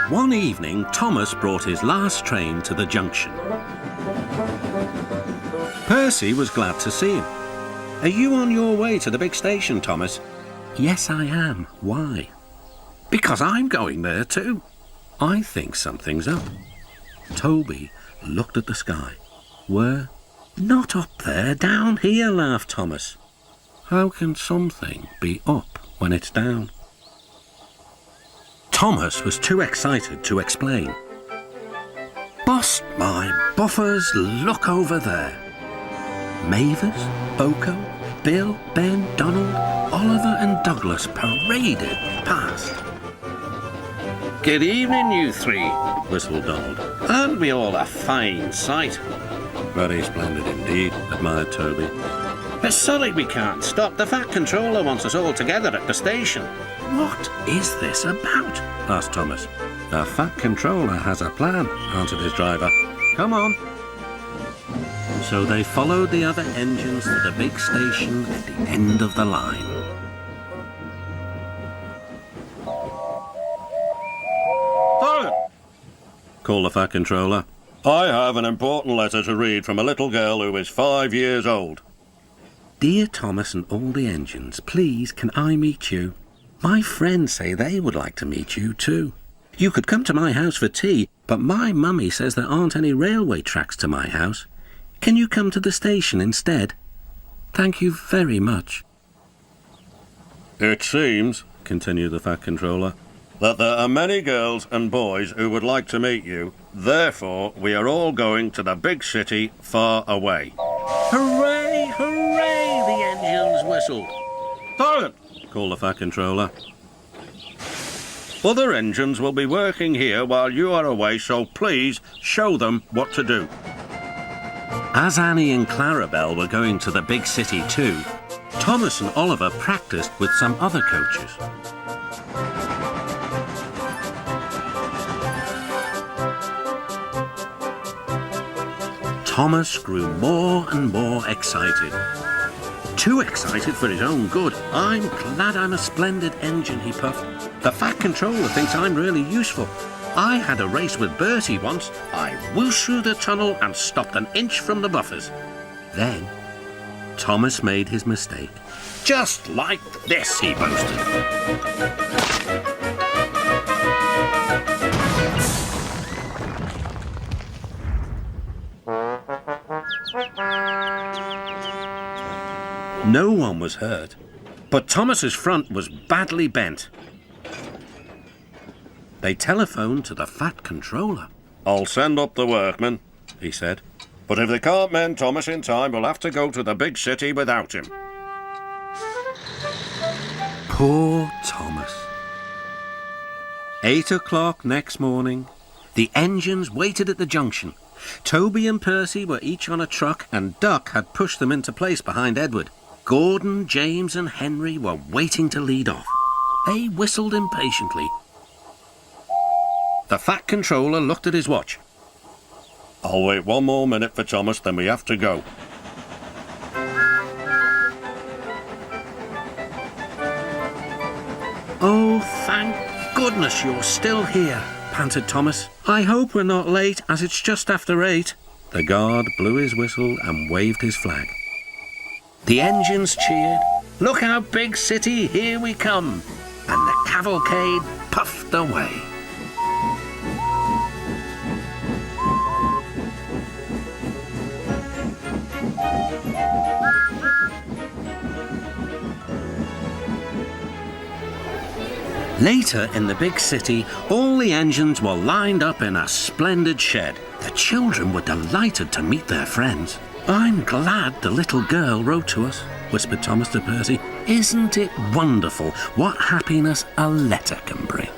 One evening, Thomas brought his last train to the junction. Percy was glad to see him. "Are you on your way to the big station, Thomas?" "Yes, I am. Why?" "Because I'm going there too." "I think something's up." Toby looked at the sky. "Where?" "Not up there, down here," laughed Thomas. "How can something be up when it's down?" Thomas was too excited to explain. "Bust my buffers, look over there." Mavis, Boko, Bill, Ben, Donald, Oliver and Douglas paraded past. "Good evening, you three," whistled Donald. "Aren't we all a fine sight?" "Very splendid indeed," admired Toby. "It's sorry we can't stop. The Fat Controller wants us all together at the station." "What is this about?" asked Thomas. "The Fat Controller has a plan," answered his driver. "Come on." So they followed the other engines to the big station at the end of the line. "Halt!" called the Fat Controller. "I have an important letter to read from a little girl who is 5 years old." "Dear Thomas and all the engines, please can I meet you? My friends say they would like to meet you too. You could come to my house for tea, but my mummy says there aren't any railway tracks to my house. Can you come to the station instead? Thank you very much." "It seems," continued the Fat Controller, "that there are many girls and boys who would like to meet you. Therefore, we are all going to the big city far away." "Hooray, hooray!" the engines whistled. "Silent!" called the Fat Controller. "Other engines will be working here while you are away, so please show them what to do." As Annie and Clarabelle were going to the big city too, Thomas and Oliver practiced with some other coaches. Thomas grew more and more excited. Too excited for his own good. "I'm glad I'm a splendid engine," he puffed. "The Fat Controller thinks I'm really useful. I had a race with Bertie once. I whooshed through the tunnel and stopped an inch from the buffers." Then Thomas made his mistake. "Just like this," he boasted. No one was hurt, but Thomas's front was badly bent. They telephoned to the Fat Controller. "I'll send up the workmen," he said. "But if they can't mend Thomas in time, we'll have to go to the big city without him." Poor Thomas. 8 o'clock next morning. The engines waited at the junction. Toby and Percy were each on a truck, and Duck had pushed them into place behind Edward. Gordon, James and Henry were waiting to lead off. They whistled impatiently. The Fat Controller looked at his watch. "I'll wait one more minute for Thomas, then we have to go." "Oh, thank goodness you're still here," panted Thomas. "I hope we're not late, as it's just after 8. The guard blew his whistle and waved his flag. The engines cheered. "Look out, big city, here we come!" And the cavalcade puffed away. Later in the big city, all the engines were lined up in a splendid shed. The children were delighted to meet their friends. "I'm glad the little girl wrote to us," whispered Thomas to Percy. "Isn't it wonderful what happiness a letter can bring?"